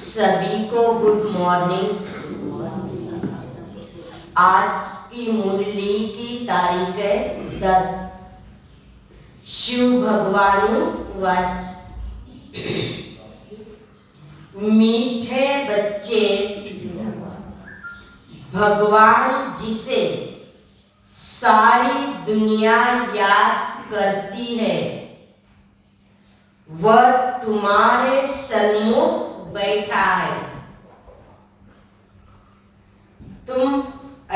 सभी को good morning. आज की मुरली की तारीख है 10। शिव भगवानु वाच, मीठे बच्चे भगवान जिसे सारी दुनिया याद करती है वह तुम्हारे सन्मुख बैठा है। तुम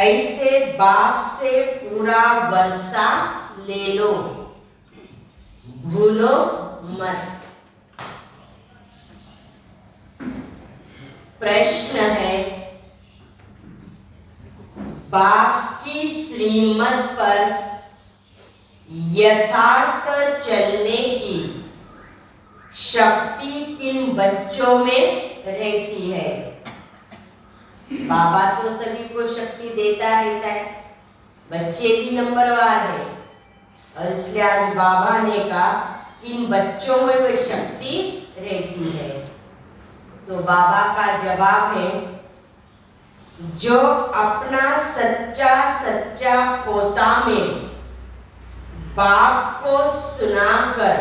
ऐसे बाप से पूरा वर्षा ले लो, भूलो मत। प्रश्न है, बाप की श्रीमत पर यथार्थ चलने की शक्ति किन बच्चों में रहती है। बाबा तो सभी को शक्ति देता रहता है, बच्चे भी नंबरवार है, और इसलिए आज बाबा ने कहा किन बच्चों में वह शक्ति रहती है। तो बाबा का जवाब है, जो अपना सच्चा सच्चा पोता में बाप को सुनाकर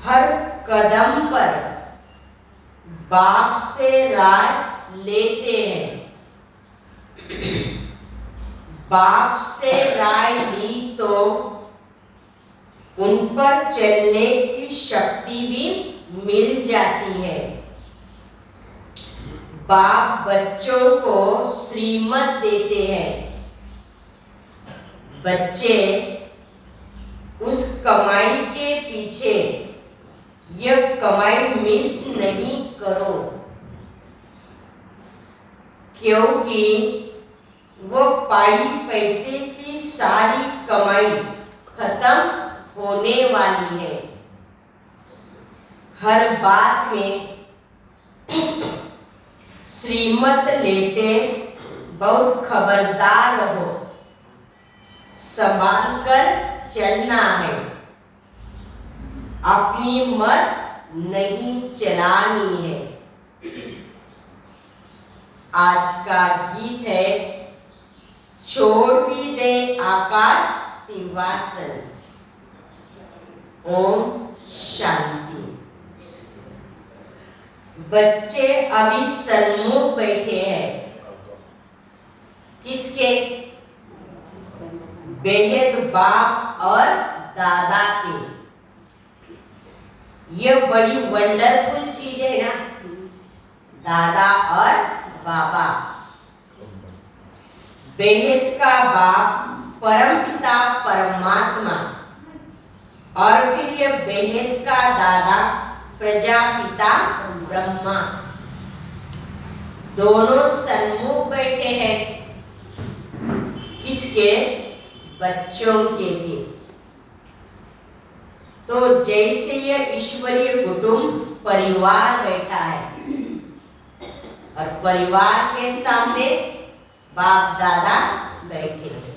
हर कदम पर बाप से राय लेते हैं, बाप से राय ली तो उन पर चलने की शक्ति भी मिल जाती है। बाप बच्चों को श्रीमत देते हैं, बच्चे उस कमाई के पीछे यह कमाई मिस नहीं करो, क्योंकि वो पाई पैसे की सारी कमाई खत्म होने वाली है। हर बात में श्रीमत लेते बहुत खबरदार रहो, संभाल कर चलना है, अपनी मत नहीं चलानी है। आज का गीत है, छोड़ भी दे आकाश सिंहासन। ओम शांति। बच्चे अभी सन्मुख बैठे हैं, किसके? बेहद बाप और दादा के। यह बड़ी वंडरफुल चीज है ना, दादा और बाबा। बेहद का बाप परमपिता परमात्मा, और फिर यह बेहद का दादा प्रजापिता ब्रह्मा, दोनों सन्मुख बैठे हैं। किसके? बच्चों के भी। तो जैसे यह ईश्वरीय कुटुंब परिवार बैठा है, और परिवार के सामने बाप दादा बैठे हैं,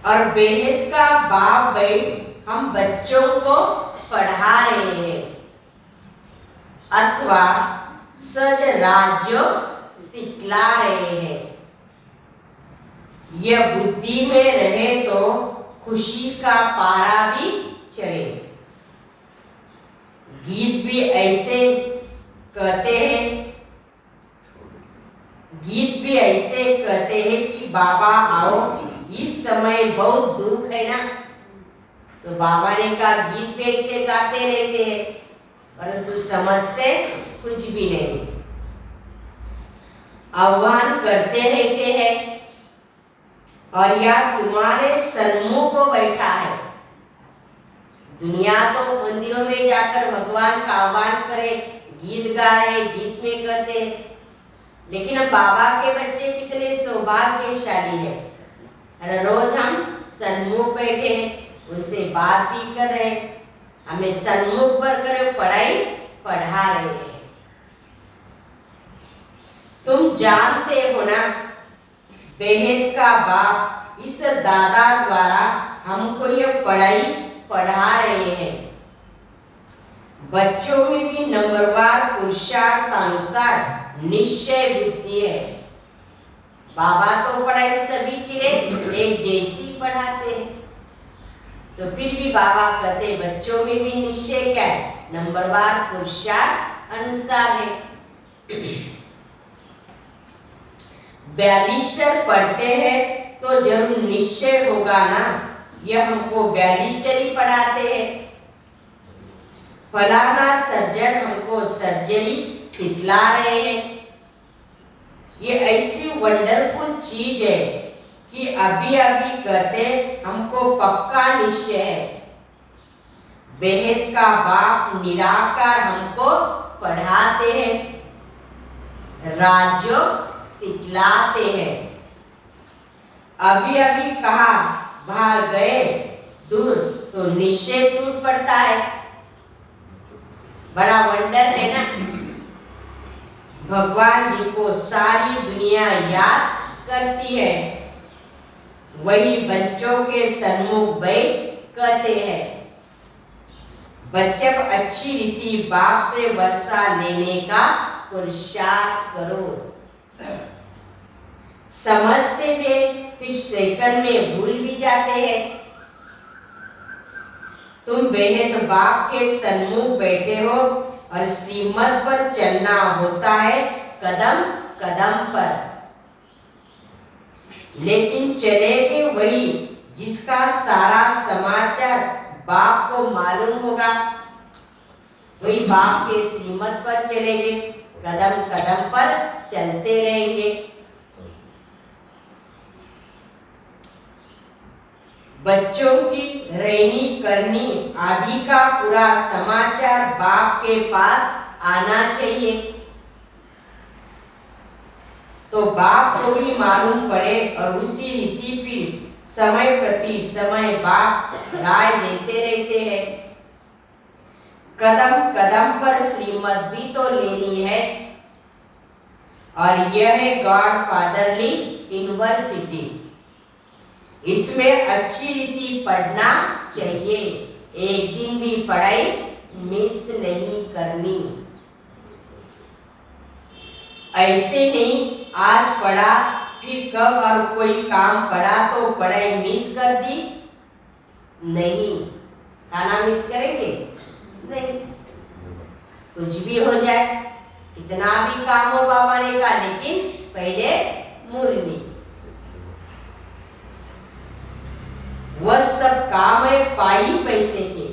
और बेहद का बाप बैठ हम बच्चों को पढ़ा रहे हैं, अथवा सज राज्य सिखला रहे हैं। यह बुद्धि में रहे तो खुशी का पारा भी चढ़े। गीत भी ऐसे कहते हैं, गीत भी ऐसे कहते हैं कि बाबा आओ, इस समय बहुत दुख है ना। तो बाबा ने कहा गीत भी ऐसे गाते रहते हैं, परंतु समझते कुछ भी नहीं। आह्वान करते रहते हैं, और यह तुम्हारे सन्मुख को बैठा है। दुनिया तो मंदिरों में जाकर भगवान का आह्वान करे, गीत गा रहे, गीत में कहते, लेकिन अब बाबा के बच्चे कितने सौभाग्यशाली है। हर रोज हम सन्मुख बैठे हैं, उनसे बात भी कर रहे हैं, हमें सन्मुख पर कर पढ़ाई पढ़ा रहे हैं। तुम जानते हो ना, बेहद का बाप इस दादा द्वारा हमको यह पढ़ाई पढ़ा रहे हैं। बच्चों में भी नंबरवार पुरुषार्थ अनुसार निश्चय बुद्धि है। बाबा तो पढ़ाई सभी के लिए एक जैसी पढ़ाते हैं, तो फिर भी बाबा कहते बच्चों में भी निश्चय क्या है? नंबरवार पुरुषार्थ अनुसार है। 42 पढ़ते हैं तो जरूर निश्चय होगा ना, यह हमको 42 ही पढ़ाते हैं। फलाना सर्जन हमको सर्जरी सिखला रहे हैं। ये ऐसी वंडरफुल चीज है कि अभी अभी कहते हमको पक्का निश्चय है। बेहद का बाप निराकार हमको पढ़ाते हैं, राज्य सिखलाते हैं। अभी अभी कहा बाहर गए दूर तो निश्चय टूट पड़ता है। बड़ा वंडर है ना। भगवान जी को सारी दुनिया याद करती है, वही बच्चों के सन्मुख बैठ कहते हैं, बच्चे अच्छी रीति बाप से वर्षा लेने का पुरुषार्थ करो। समझते हुए फिर सेकंड में भूल भी जाते हैं। तुम बेहद बाप के सन्मुख बैठे हो और श्रीमत पर चलना होता है कदम कदम पर। लेकिन चलेंगे वही जिसका सारा समाचार बाप को मालूम होगा, वही बाप के श्रीमत पर चलेंगे, कदम कदम पर चलते रहेंगे। बच्चों की रहनी करनी आदि का पूरा समाचार बाप के पास आना चाहिए, तो बाप को भी मालूम पड़े और उसी रीति फिर समय प्रति समय बाप राय देते रहते हैं। कदम कदम पर श्रीमत भी तो लेनी है, और यह है गॉड फादरली यूनिवर्सिटी। इसमें अच्छी रीति पढ़ना चाहिए, एक दिन भी पढ़ाई मिस नहीं करनी। ऐसे नहीं आज पढ़ा फिर कब और कोई काम पड़ा तो पढ़ाई मिस कर दी, नहीं। खाना मिस करेंगे नहीं, कुछ भी हो जाए, कितना भी काम हो बाबा ने कहा, लेकिन पहले मुरली। वह सब काम है पाई पैसे के।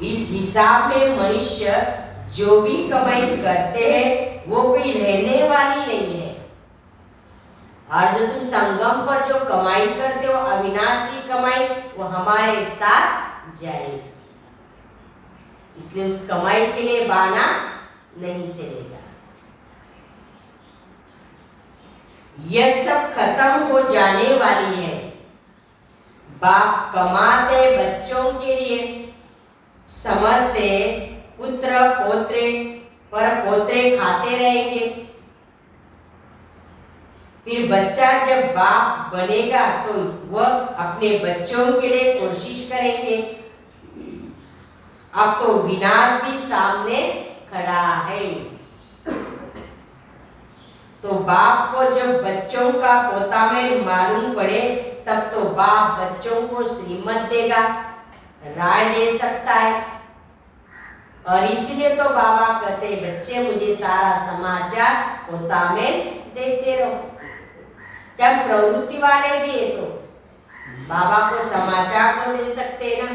इस हिसाब में मनुष्य जो भी कमाई करते हैं वो कोई रहने वाली नहीं है, और जो तुम संगम पर जो कमाई करते हो अविनाशी कमाई, वो हमारे साथ जाएगी। इसलिए उस कमाई के लिए बहाना नहीं चलेगा। यह सब खत्म हो जाने वाली है। बाप कमाते बच्चों के लिए, समझते पुत्र पोत्रे पर पोत्रे खाते रहेंगे। फिर बच्चा जब बाप बनेगा तो वह अपने बच्चों के लिए कोशिश करेंगे। अब तो विनाश भी सामने खड़ा है, तो बाप को जब बच्चों का पोता में मालूम पड़े तब तो बाप बच्चों को श्रीमत देगा, राय दे सकता है। और इसलिए तो बाबा कहते बच्चे मुझे सारा समाचार पोता में देते रहो। जब प्रवृत्ति वाले भी है तो बाबा को समाचार तो दे सकते ना।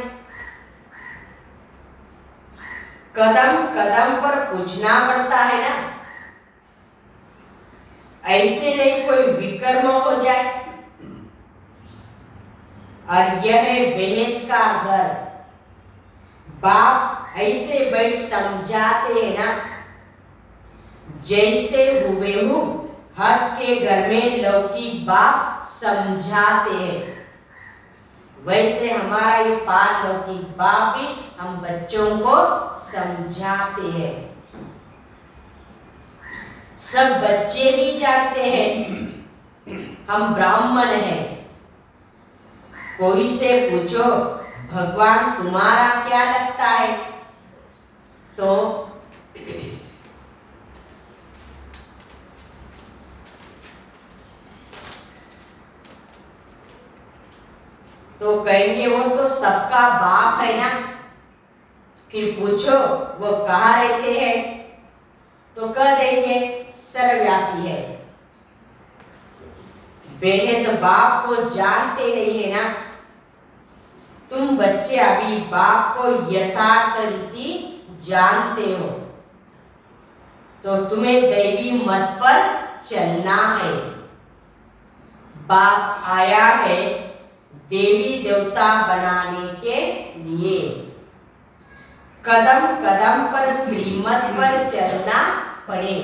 कदम कदम पर पूछना पड़ता है ना, ऐसे नहीं कोई विकर्म हो जाए। और यह है बेहद का घर। बाप ऐसे बैठ समझाते हैं ना, जैसे हुबेहू हद के घर में लौकिक बाप समझाते हैं, वैसे हमारा ये पारलौकिक बाप भी हम बच्चों को समझाते हैं। सब बच्चे भी जानते हैं हम ब्राह्मण हैं। कोई से पूछो भगवान तुम्हारा क्या लगता है, तो कहेंगे वो तो सबका बाप है ना। फिर पूछो वो कहाँ रहते हैं, तो कह देंगे सर्वव्यापी है। बेहद बाप को जानते नहीं है ना। तुम बच्चे अभी बाप को यथार्थ रीति जानते हो, तो तुम्हें दैवी मत पर चलना है। बाप आया है देवी देवता बनाने के लिए। कदम कदम पर श्रीमत पर चलना पड़े।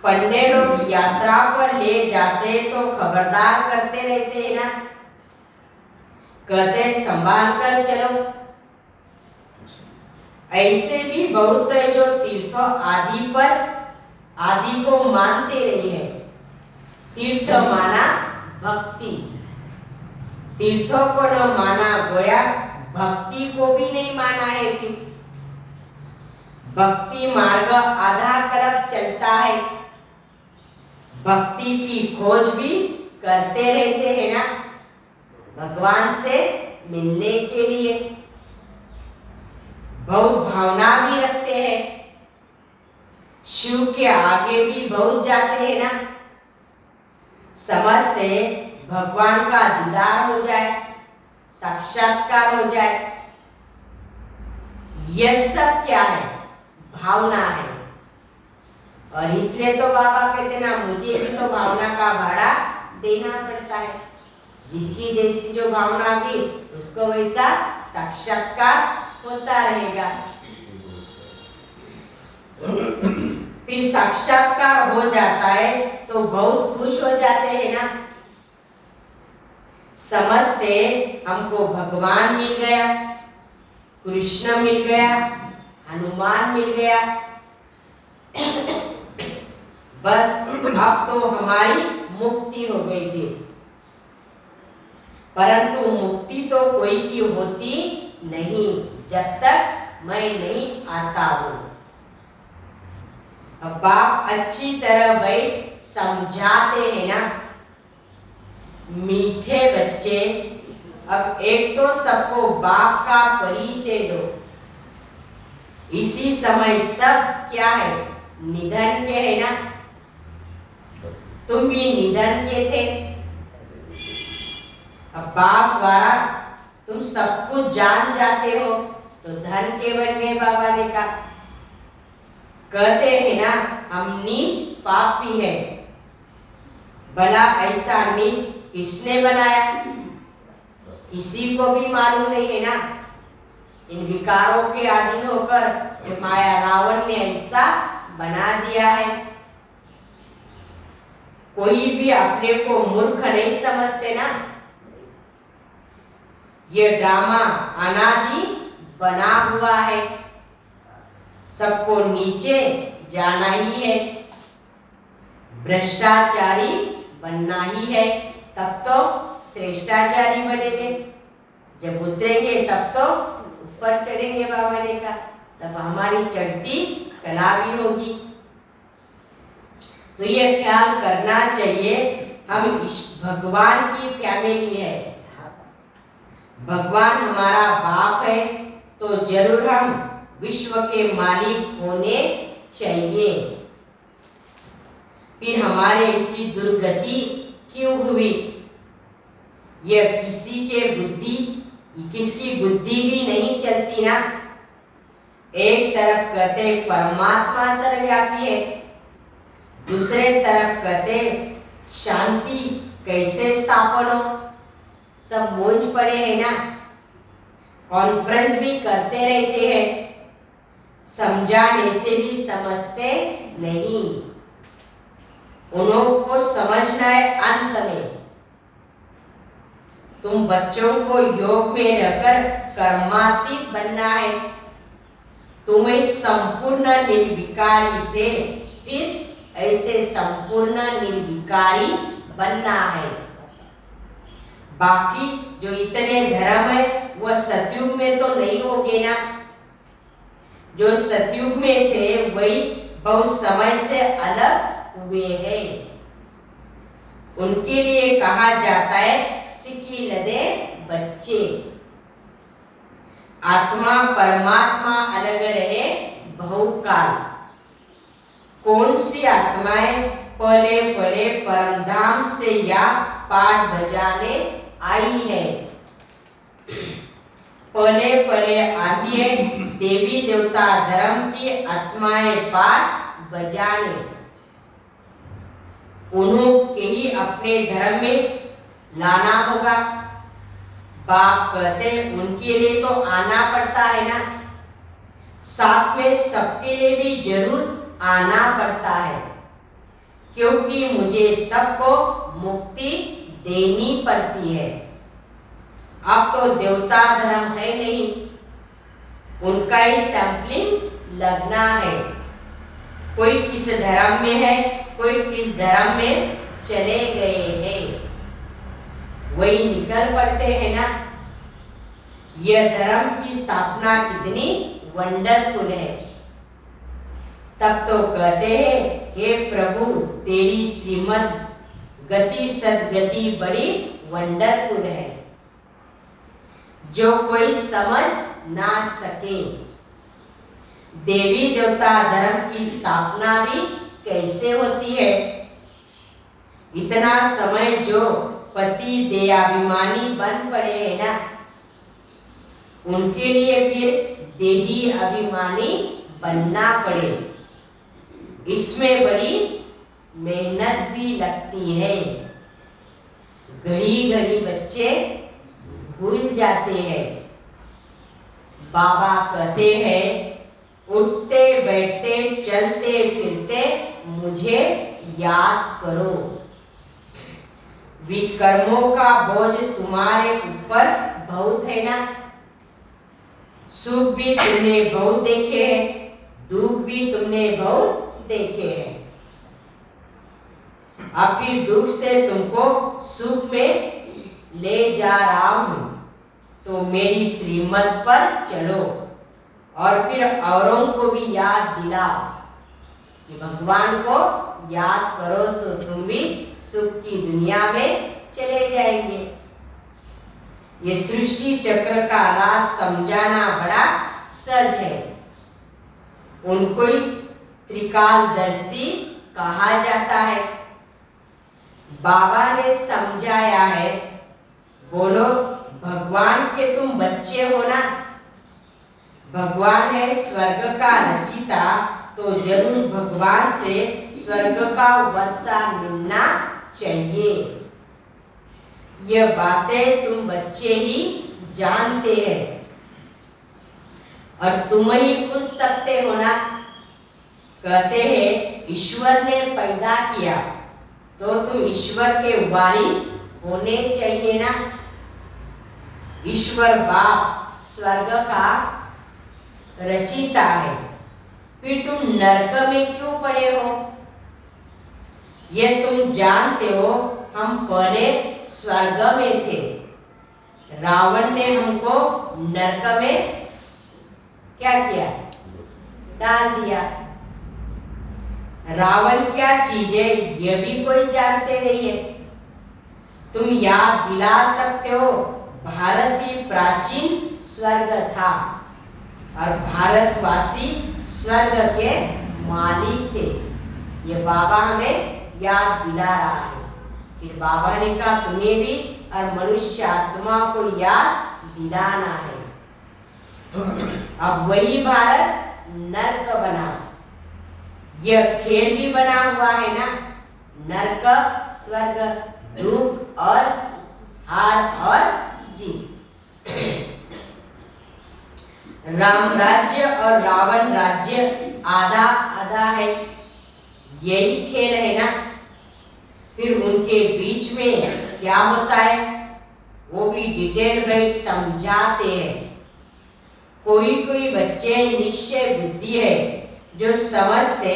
पंडे लोग यात्रा पर ले जाते तो खबरदार करते रहते हैं ना, कहते संभाल कर चलो। ऐसे भी बहुत है जो तीर्थ आदि को मानते नहीं है। तीर्थ माना भक्ति, तीर्थों को न माना गोया भक्ति को भी नहीं माना है। कि भक्ति मार्ग आधा तरफ चलता है, भक्ति की खोज भी करते रहते हैं ना, भगवान से मिलने के लिए बहुत भावना भी रखते हैं, शिव के आगे भी बहुत जाते हैं ना, समझते भगवान का दीदार हो जाए, साक्षात्कार हो जाए। यह सब क्या है? भावना है। और इसलिए तो बाबा कहते ना, मुझे भी तो भावना का भाड़ा देना पड़ता है। जिसकी जैसी जो भावना की उसको वैसा साक्षात्कार होता रहेगा। फिर साक्षात्कार हो जाता है तो बहुत खुश हो जाते हैं ना, समझते हमको भगवान मिल गया, कृष्ण मिल गया, हनुमान मिल गया, बस अब तो हमारी मुक्ति हो गई थी। परंतु मुक्ति तो कोई की होती नहीं जब तक मैं नहीं आता हूं। अब बाप अच्छी तरह बैठ समझाते हैं ना, मीठे बच्चे, अब एक तो सबको बाप का परिचय दो। इसी समय सब क्या है? निधन के है ना, तुम भी निधन के थे। अब बाप द्वारा तुम सब कुछ जान जाते हो तो धन के बन गए। बाबा ने कहा, कहते हैं ना, हम नीच पापी है। भला ऐसा नीच किसने बनाया? किसी को भी मालूम नहीं है ना। इन विकारों के अधीन होकर ये माया रावण ने ऐसा बना दिया है। कोई भी अपने को मूर्ख नहीं समझते ना। ये ड्रामा अनादि बना हुआ है, सबको नीचे जाना ही है, भ्रष्टाचारी बनना ही है, तब तो श्रेष्ठाचारी बनेंगे। जब उतरेंगे तब तो ऊपर चढ़ेंगे। बाबा ने कहा तब हमारी चढ़ती कला भी होगी। तो ये ख्याल करना चाहिए, हम इस भगवान की फैमिली है, भगवान हमारा बाप है, तो जरूर हम विश्व के मालिक होने चाहिए। फिर हमारे ऐसी दुर्गति क्यों हुई? यह किसकी बुद्धि भी नहीं चलती ना। एक तरफ कहते परमात्मा सर्वव्यापी है, दूसरे तरफ कहते शांति कैसे स्थापन हो। सब मौज पड़े हैं ना, कॉन्फ्रेंस भी करते रहते हैं, समझाने से भी समझते नहीं। उनको समझना है अंत में। तुम बच्चों को योग में रहकर कर्मातीत बनना है। तुम्हें संपूर्ण निर्विकारी थे, फिर ऐसे संपूर्ण निर्विकारी बनना है। बाकी जो इतने धर्म है वह सतयुग में तो नहीं होंगे ना। जो सतयुग में थे वही बहुत समय से अलग हुए हैं। उनके लिए कहा जाता है सिकी लदे बच्चे। आत्मा परमात्मा अलग रहे बहुकाल। कौन सी आत्माएं पले पले परमधाम से या पाठ बजाने आई है? पले पले आती है देवी देवता धर्म की आत्माएं पाठ बजाने। उन्होंने ही अपने धर्म में लाना होगा। बाप कहते उनके लिए तो आना पड़ता है ना, साथ में सबके लिए भी जरूर आना पड़ता है। क्योंकि मुझे सबको मुक्ति देनी पड़ती है। अब तो देवता धर्म है नहीं, उनका ही सैंपलिंग लगना है। कोई किस धर्म में है, कोई किस धर्म में चले गए हैं, वही निकल पड़ते हैं ना। यह धर्म की स्थापना कितनी वंडरफुल है। तब तो कहते हैं, हे प्रभु तेरी श्रीमद गति सदगति बड़ी वंडरफुल है, जो कोई समझ ना सके। देवी देवता धर्म की स्थापना भी कैसे होती है। इतना समय जो पति देहाभिमानी बन पड़े हैं ना, उनके लिए फिर देही अभिमानी बनना पड़े, इसमें बड़ी मेहनत भी लगती है। घड़ी घड़ी बच्चे भूल जाते हैं। बाबा कहते हैं, उठते बैठते चलते फिरते मुझे याद करो। विकर्मों का बोझ तुम्हारे ऊपर बहुत है ना। सुख भी तुमने बहुत देखे हैं, दुख भी तुमने बहुत देखे हैं। अब फिर दुख से तुमको सुख में ले जा रहा हूं, तो मेरी श्रीमत पर चलो और फिर औरों को भी याद दिलाओ कि भगवान को याद करो तो तुम भी सुख की दुनिया में चले जाएंगे। ये सृष्टि चक्र का राज समझाना बड़ा सहज है। उनको ही त्रिकालदर्शी कहा जाता है। बाबा ने समझाया है, बोलो भगवान के तुम बच्चे हो ना। भगवान है स्वर्ग का रचिता, तो जरूर भगवान से स्वर्ग का वर्षा मिलना चाहिए। यह बातें तुम बच्चे ही जानते हैं और तुम ही पूछ सकते हो ना। कहते हैं ईश्वर ने पैदा किया, तो तुम ईश्वर के वारिस होने चाहिए ना। ईश्वर बाप स्वर्ग का रचिता है, फिर तुम नरक में क्यों पड़े हो। ये तुम जानते हो, हम पहले स्वर्ग में थे। रावण ने हमको नरक में क्या किया, डाल दिया। रावण क्या चीज है ये भी कोई जानते नहीं है। तुम याद दिला सकते हो, भारत ही प्राचीन स्वर्ग था और भारतवासी स्वर्ग के मालिक थे। ये बाबा हमें याद दिला रहा है। फिर बाबा ने कहा तुम्हें भी और मनुष्य आत्मा को याद दिलाना है। अब वही भारत नर्क बना। यह खेल भी बना हुआ है ना, नर्क स्वर्ग, दुख और हार और जीत। राम राज्य और रावण राज्य आधा आधा है, यही खेल है ना। फिर उनके बीच में क्या होता है वो भी डिटेल में समझाते हैं। कोई कोई बच्चे निश्चय बुद्धि है जो समझते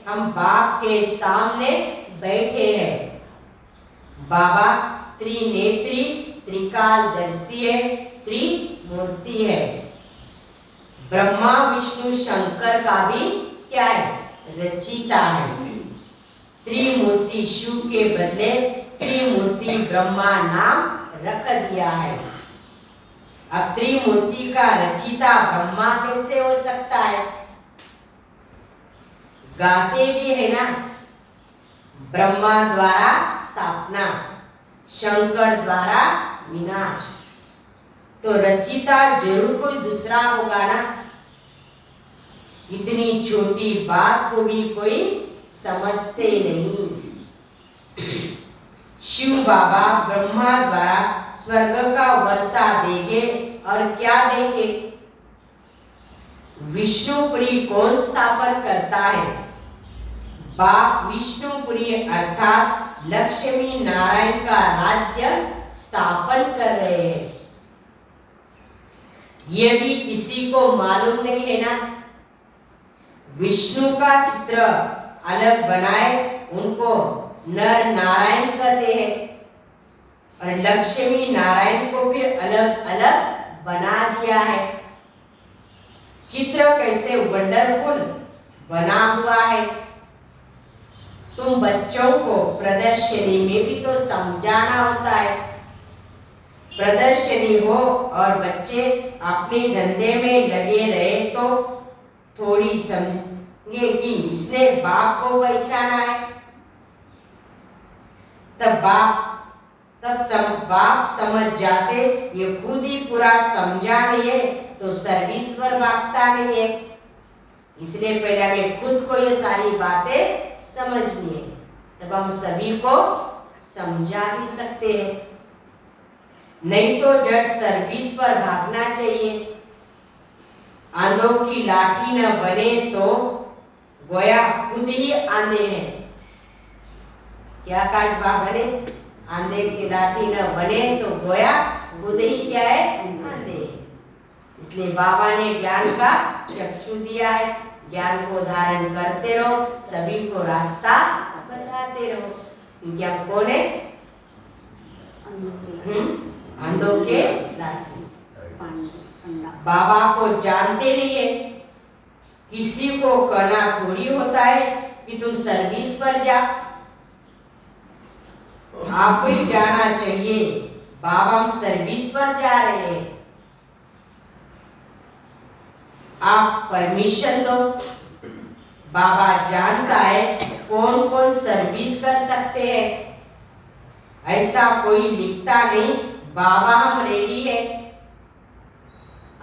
हम बाप के सामने बैठे हैं। बाबा त्रिनेत्री त्रिकालदर्शी है, त्रिमूर्ति है। ब्रह्मा विष्णु शंकर का भी क्या है, रचिता है। त्रिमूर्ति शिव के बदले त्रिमूर्ति ब्रह्मा नाम रख दिया है। अब त्रिमूर्ति का रचिता ब्रह्मा कैसे हो सकता है। गाते भी है ना, ब्रह्मा द्वारा स्थापना, शंकर द्वारा विनाश, तो रचिता जरूर कोई दूसरा होगा ना। इतनी छोटी बात को भी कोई समझते नहीं। शिव बाबा ब्रह्मा द्वारा स्वर्ग का वर्षा देंगे और क्या देंगे। विष्णुपुरी कौन स्थापन करता है, बाप विष्णुपुरी अर्थात लक्ष्मी नारायण का राज्य स्थापन कर रहे हैं। ये भी किसी को मालूम नहीं है ना। विष्णु का चित्र अलग बनाए उनको नर नारायण कहते हैं और लक्ष्मी नारायण को फिर अलग अलग बना दिया है। चित्र कैसे वंडरफुल बना हुआ है। तुम बच्चों को प्रदर्शनी में भी तो समझाना होता है। प्रदर्शनी हो और बच्चे अपने धंधे में लगे रहे तो थोड़ी समझेंगे कि इसने बाप को पहचाना है। तब बाप समझ जाते ये खुद ही पूरा समझा नहीं है तो सर्विस पर भागता नहीं है। इसलिए पहले हमें खुद को ये सारी बातें समझनी है, तब हम सभी को समझा भी सकते हैं। नहीं तो जट सर्विस पर भागना चाहिए। आंधों की लाठी न बने तो गोया खुद ही आंधे हैं। क्या काज बने? आंधे की लाठी न बने तो गोया खुद ही क्या है? आंधे। इसलिए बाबा ने ज्ञान का चक्षु दिया है। ज्ञान को धारण करते रहो, सभी को रास्ता बताते रहो। क्योंकि हम कौन है? अंधों के लाठी। बाबा को जानते नहीं है। किसी को कहना थोड़ी होता है कि तुम सर्विस पर जा। आपको ही जाना चाहिए बाबा हम सर्विस पर जा रहे हैं, आप परमिशन दो। बाबा जानता है कौन कौन सर्विस कर सकते हैं। ऐसा कोई लिखता नहीं बाबा हम रेडी है,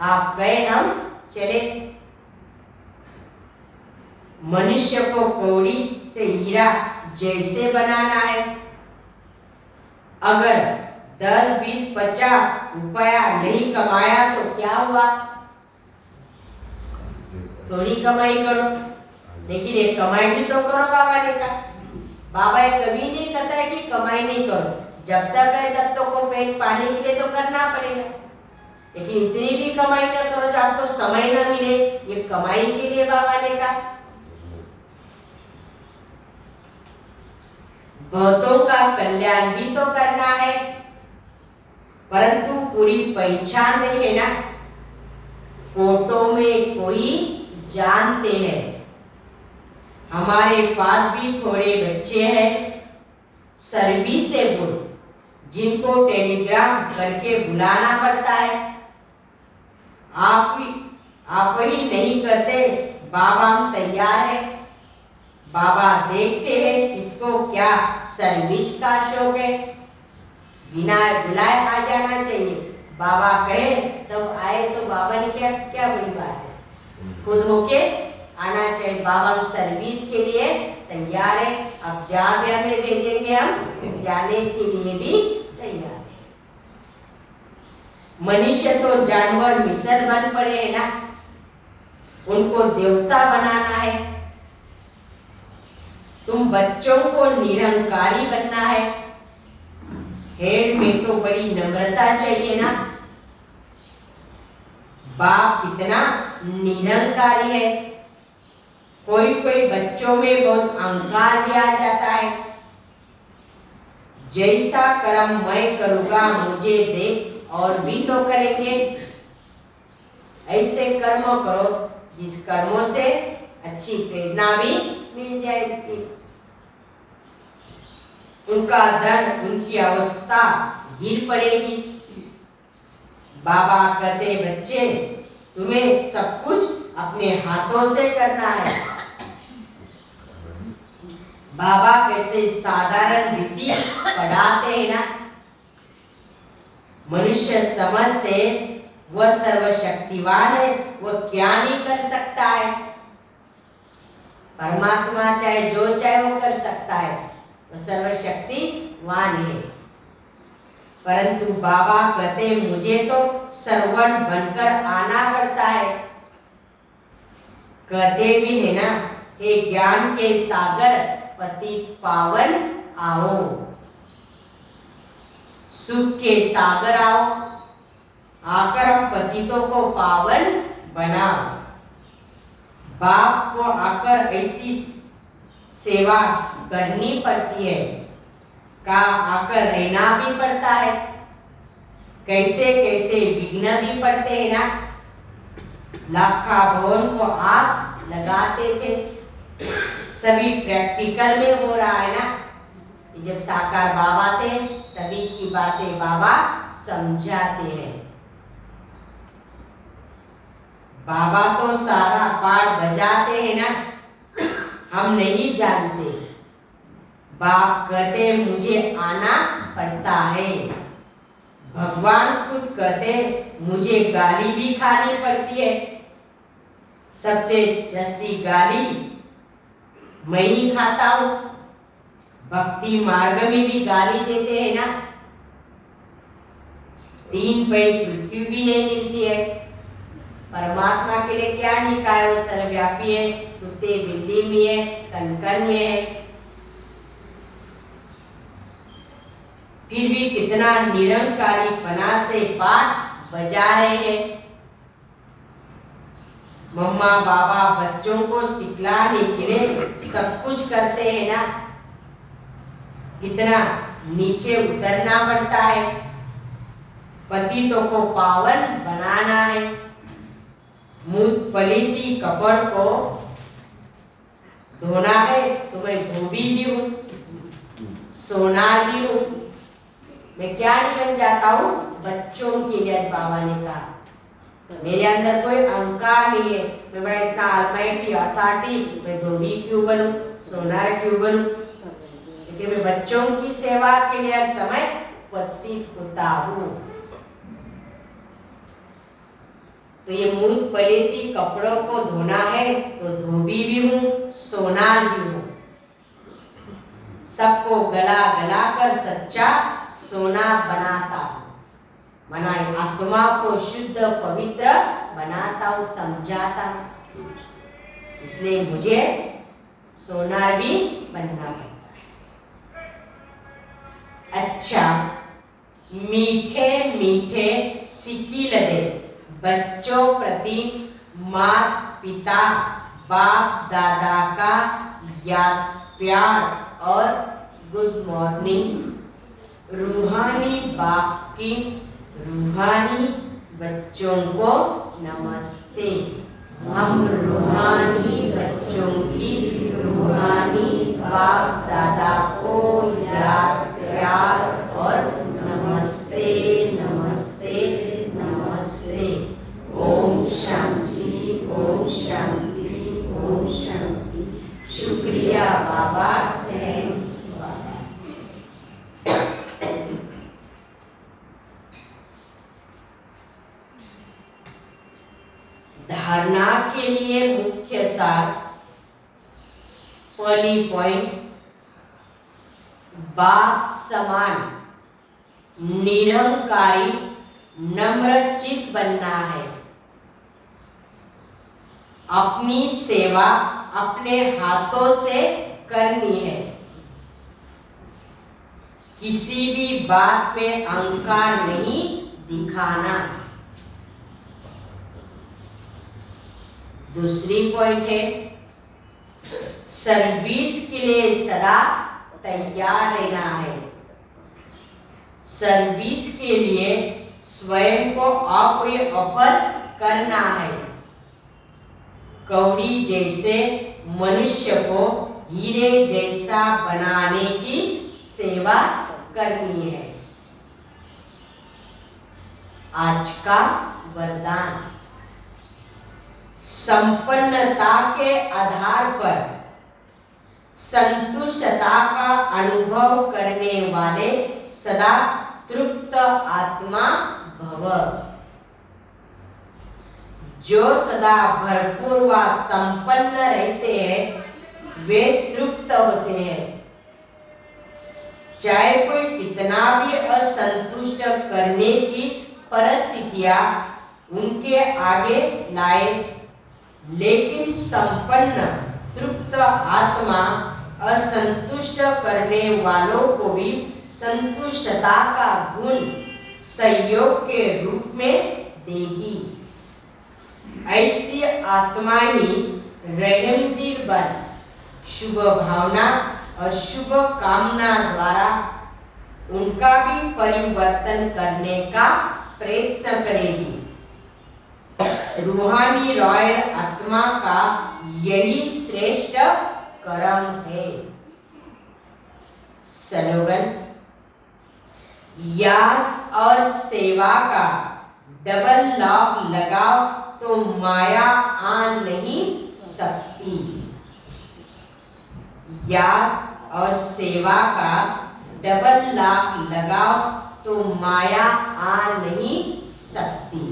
आप गए हम चले। मनुष्य को कौड़ी से हीरा जैसे बनाना है। अगर 10, 20, 50 रुपया नहीं कमाया तो क्या हुआ? थोड़ी कमाई करो, लेकिन एक कमाई भी तो करो बाबा ने कहा। बाबा ये कभी नहीं कहता है कि कमाई नहीं करो, जब तक है तब तो को पेट पाने के लिए तो करना पड़ेगा। लेकिन इतनी भी कमाई न करो तो आपको समय न मिले, ये कमाई के लिए बाबा ने कहा। बहुतों का कल्याण भी तो करना है, परंतु पूरी पहचान नहीं है ना। फोटो में कोई जानते हैं। हमारे पास भी थोड़े बच्चे हैं सर्विसेबल, जिनको टेलीग्राम करके बुलाना पड़ता है। आप ही नहीं कहते बाबा हम तैयार है। बाबा देखते हैं इसको क्या सर्विस का शौक है। बिना बुलाए आ जाना चाहिए। बाबा कहे तब आए तो बाबा ने क्या बड़ी बात है, खुद होके आना चाहिए। बाबा हम सर्विस के लिए तैयार है। अब जहाँ भी हमें भेजेंगे हम जाने के लिए भी तैयार है। मनुष्य तो जानवर मिसल बन पड़े हैं ना, उनको देवता बनाना है। तुम बच्चों को निरंकारी बनना है। हेड में तो बड़ी नम्रता चाहिए ना। बाप कितना निरंकारी है। कोई कोई बच्चों में बहुत अहंकार भी आ जाता है। जैसा कर्म मैं करूँगा मुझे देख और भी तो करेंगे। ऐसे कर्म करो जिस कर्मों से अच्छी प्रेरणा भी मिल जाएगी। उनका दंड, उनकी अवस्था गिर पड़ेगी। बाबा कहते बच्चे तुम्हें सब कुछ अपने हाथों से करना है। बाबा कैसे साधारण रीति पढ़ाते हैं ना। मनुष्य समझते वह सर्वशक्तिवान है, वह क्या नहीं कर सकता है। परमात्मा चाहे जो चाहे वो कर सकता है, वह सर्वशक्तिवान है। परंतु बाबा कहते मुझे तो सर्वण बनकर आना पड़ता है। कहते भी है ना, हे ज्ञान के सागर पतित पावन आओ, सुख के सागर आओ, आकर हम पतितों को पावन बनाओ। बाप को आकर ऐसी सेवा करनी पड़ती है, का आकर रहना भी पड़ता है, कैसे कैसे विघ्न भी पड़ते हैं ना। लाखा भवन को आप लगाते थे, सभी प्रैक्टिकल में हो रहा है ना। जब साकार बाबा थे तभी की बातें बाबा समझाते हैं। बाबा तो सारा पाठ बजाते हैं ना, हम नहीं जानते। बाप कहते मुझे आना पड़ता है, भगवान खुद कहते मुझे गाली भी खानी पड़ती है। सबसे जस्ती गाली मैं ही खाता हूँ। भक्ति मार्ग में भी गाली देते हैं ना। 3 पैर पृथ्वी भी नहीं मिलती है। परमात्मा के लिए क्या निकाय, वो सर्वव्यापी है, कुत्ते बिल्ली में है, कन में है। फिर भी कितना निरंकारी पना से पाठ बजा रहे हैं। मम्मा बाबा बच्चों को सिखलाने के लिए सब कुछ करते हैं ना। कितना नीचे उतरना पड़ता है, पतितों को पावन बनाना है। मूत पलीती कपड़ को धोना है तो मैं धोबी भी हूँ, सोनार भी हूँ। मैं क्या नहीं बन जाता हूँ, बच्चों के लिए बाबा ने कहा। मेरे अंदर कोई अहंकार नहीं है, मैं बड़ा इतना अलमाइटी अथॉरिटी, मैं धोबी क्यों बनूं, सोनार क्यों बनूं। लेकिन मैं बच्चों की सेवा के लिए हर समय उपस्थित होता हूँ। तो ये मूत पलेती कपड़ों को धोना है तो धोबी भी हूँ, सोनार भी हूँ। सबको गला गला कर सच्चा सोना बनाता हूँ, मनाई आत्मा को शुद्ध पवित्र बनाता हूँ, समझाता हूँ। इसलिए मुझे सोनार भी बनना पड़ता है। अच्छा, मीठे मीठे सिक्की लदे बच्चों प्रति माता पिता बाप दादा का याद प्यार और गुड मॉर्निंग। रूहानी बाप की रूहानी बच्चों को नमस्ते। हम रूहानी बच्चों की रूहानी बाप दादा को याद प्यार और नमस्ते नमस्ते नमस्ते। ओम शांति ओम शांति ओम शांति। शुक्रिया बाबा, थैंक्स बाबा। धारणा के लिए मुख्य सार, पहली पॉइंट, बाप समान निरंकारी नम्र चित्त बनना है। अपनी सेवा अपने हाथों से करनी है। किसी भी बात में अहंकार नहीं दिखाना। दूसरी पॉइंट है, सर्विस के लिए सदा तैयार रहना है। सर्विस के लिए स्वयं को ऑफर करना है। कौड़ी जैसे मनुष्य को हीरे जैसा बनाने की सेवा करनी है। आज का वरदान, संपन्नता के आधार पर संतुष्टता का अनुभव करने वाले सदा तृप्त आत्मा भव। जो सदा भरपूर व संपन्न रहते हैं वे तृप्त होते हैं। चाहे कोई कितना भी असंतुष्ट करने की परिस्थितियां उनके आगे लाए, लेकिन संपन्न तृप्त आत्मा असंतुष्ट करने वालों को भी संतुष्टता का गुण सहयोग के रूप में देगी। ऐसी आत्मा ही रहमदिल बन शुभ भावना और शुभ कामना द्वारा उनका भी परिवर्तन करने का प्रयत्न करेगी। रूहानी रॉयल आत्मा का यही श्रेष्ठ कर्म है। स्लोगन, याद और सेवा का डबल लॉक लगाओ तो माया आ नहीं सकती। याद और सेवा का डबल लॉक लगाओ तो माया आ नहीं सकती।